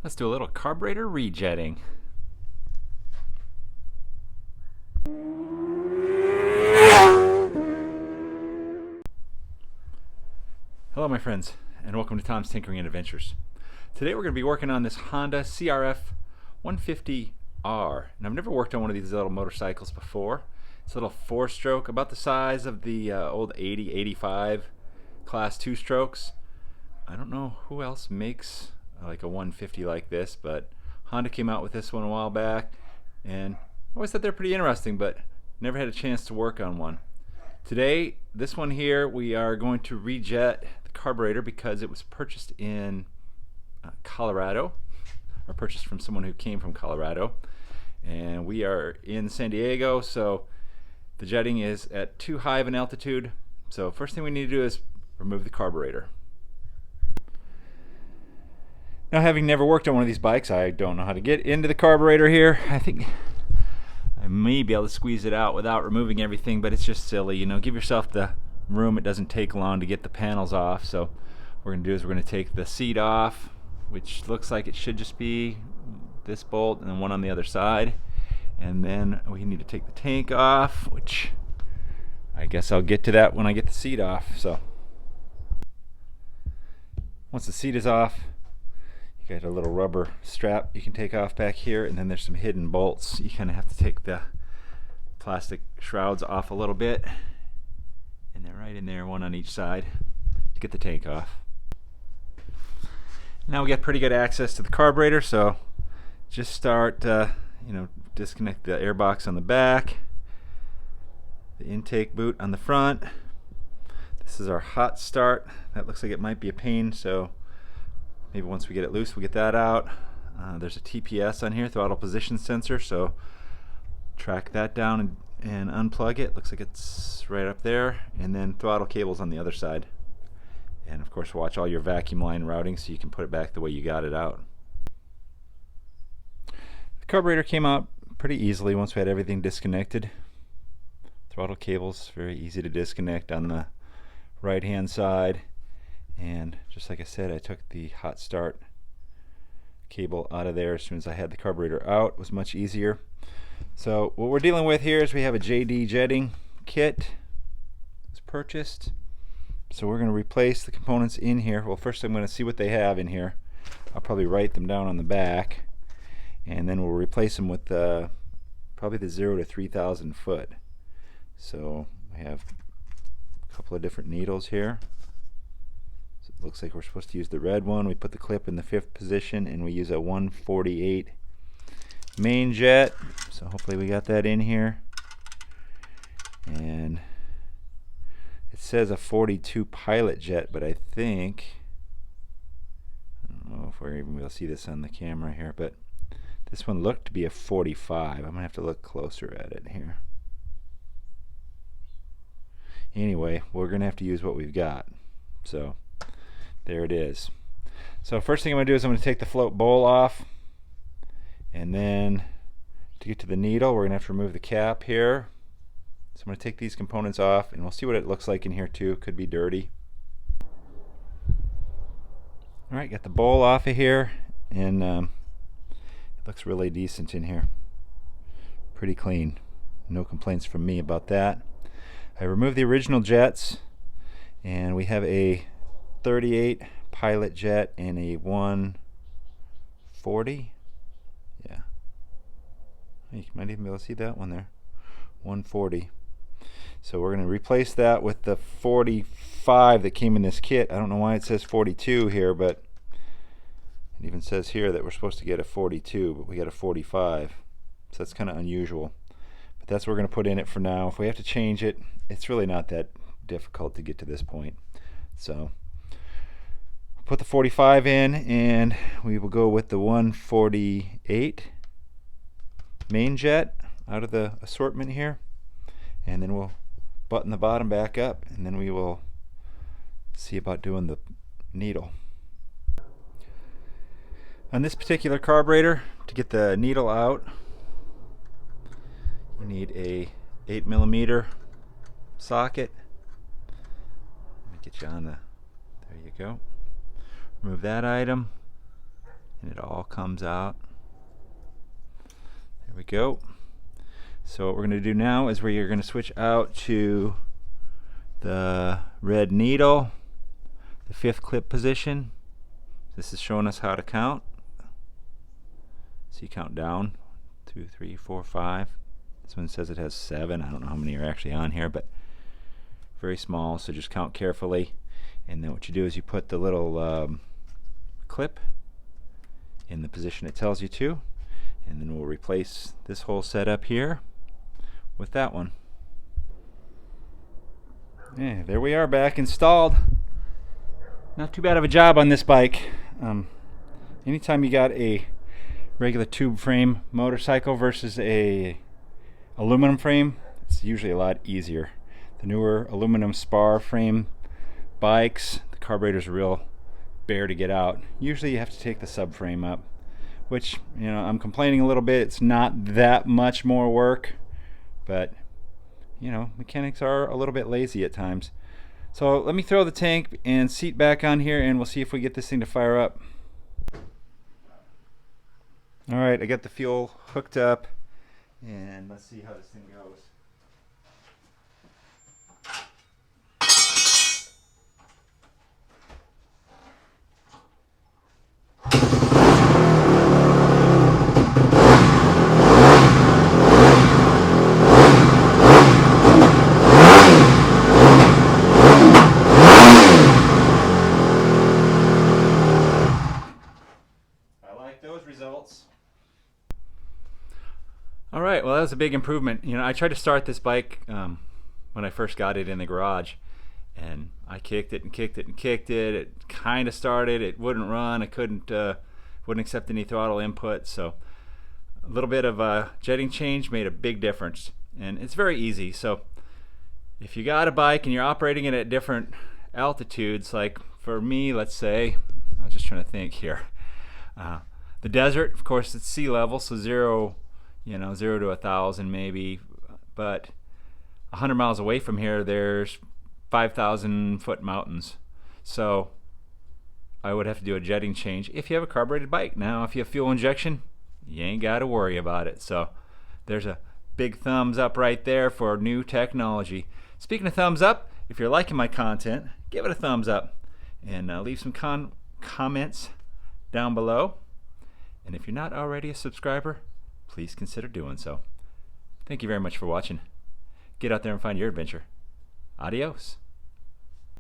Let's do a little carburetor rejetting. Hello my friends, and welcome to Tom's Tinkering and Adventures. Today we're going to be working on this Honda CRF150R. And I've never worked on one of these little motorcycles before. It's a little 4-stroke, about the size of the old 80, 85 class 2 strokes. I don't know who else makes like a 150 like this, but Honda came out with this one a while back, and I always thought they're pretty interesting, but never had a chance to work on one. Today, this one here, we are going to rejet the carburetor because it was purchased in Colorado, or purchased from someone who came from Colorado, and we are in San Diego, so the jetting is at too high of an altitude. So first thing we need to do is remove the carburetor. Now, having never worked on one of these bikes, I don't know how to get into the carburetor here. I think I may be able to squeeze it out without removing everything, but it's just silly, you know. Give yourself the room. It doesn't take long to get the panels off. So what we're going to do is we're going to take the seat off, which looks like it should just be this bolt and then one on the other side. And then we need to take the tank off, which I guess I'll get to that when I get the seat off. So once the seat is off, you got a little rubber strap you can take off back here, and then there's some hidden bolts. You kind of have to take the plastic shrouds off a little bit, and they're right in there, one on each side, to get the tank off. Now we got pretty good access to the carburetor, so just start, disconnect the air box on the back, the intake boot on the front. This is our hot start. That looks like it might be a pain, so maybe once we get it loose, we'll get that out. There's a TPS on here, throttle position sensor, so track that down and unplug it. Looks like it's right up there. And then throttle cables on the other side. And of course, watch all your vacuum line routing so you can put it back the way you got it out. The carburetor came out pretty easily once we had everything disconnected. Throttle cables, very easy to disconnect on the right hand side. And just like I said, I took the hot start cable out of there as soon as I had the carburetor out. It was much easier. So what we're dealing with here is we have a JD jetting kit that was purchased. So we're going to replace the components in here. Well, first I'm going to see what they have in here. I'll probably write them down on the back, and then we'll replace them with probably the 0 to 3,000 foot. So we have a couple of different needles here. Looks like we're supposed to use the red one. We put the clip in the 5th position, and we use a 148 main jet. So hopefully we got that in here. And it says a 42 pilot jet, but I think, I don't know if we're even going to see this on the camera here, but this one looked to be a 45. I'm going to have to look closer at it here. Anyway, we're going to have to use what we've got. So there it is. So first thing I'm going to do is I'm going to take the float bowl off, and then to get to the needle we're going to have to remove the cap here. So I'm going to take these components off, and we'll see what it looks like in here too. Could be dirty. Alright, got the bowl off of here, and it looks really decent in here. Pretty clean. No complaints from me about that. I removed the original jets, and we have a 38 pilot jet and a 140. Yeah, you might even be able to see that one there. 140. So we're going to replace that with the 45 that came in this kit. I don't know why it says 42 here, but it even says here that we're supposed to get a 42, but we got a 45. So that's kind of unusual. But that's what we're going to put in it for now. If we have to change it, it's really not that difficult to get to this point. So put the 45 in, and we will go with the 148 main jet out of the assortment here, and then we'll button the bottom back up, and then we will see about doing the needle. On this particular carburetor, to get the needle out, you need a 8mm socket. Let me get you on the, there you go. Remove that item. and it all comes out. There we go. So what we're going to do now is we're going to switch out to the red needle, the 5th clip position. This is showing us how to count. So you count down, 2, 3, 4, 5. This one says it has 7. I don't know how many are actually on here, but very small, so just count carefully. And then what you do is you put the little clip in the position it tells you to, and then we'll replace this whole setup here with that one. Yeah, there we are, back installed. Not too bad of a job on this bike. Anytime you got a regular tube frame motorcycle versus a aluminum frame, it's usually a lot easier. The newer aluminum spar frame bikes, the carburetor's a real bear to get out. Usually you have to take the subframe up, which, you know, I'm complaining a little bit. It's not that much more work, but you know, mechanics are a little bit lazy at times. So let me throw the tank and seat back on here, and we'll see if we get this thing to fire up. Alright, I got the fuel hooked up, and let's see how this thing goes. Results. All right, well, that was a big improvement. You know, I tried to start this bike when I first got it in the garage, and I kicked it and kicked it and kicked it. It kind of started. It wouldn't run. I wouldn't accept any throttle input. So a little bit of a jetting change made a big difference, and it's very easy. So if you got a bike and you're operating it at different altitudes, like for me, let's say, I was just trying to think here. The desert, of course, it's sea level, so 0 to 1,000 maybe, but 100 miles away from here, there's 5,000 foot mountains. So I would have to do a jetting change if you have a carbureted bike. Now, if you have fuel injection, you ain't got to worry about it. So there's a big thumbs up right there for new technology. Speaking of thumbs up, if you're liking my content, give it a thumbs up and leave some comments down below. And if you're not already a subscriber, please consider doing so. Thank you very much for watching. Get out there and find your adventure. Adios.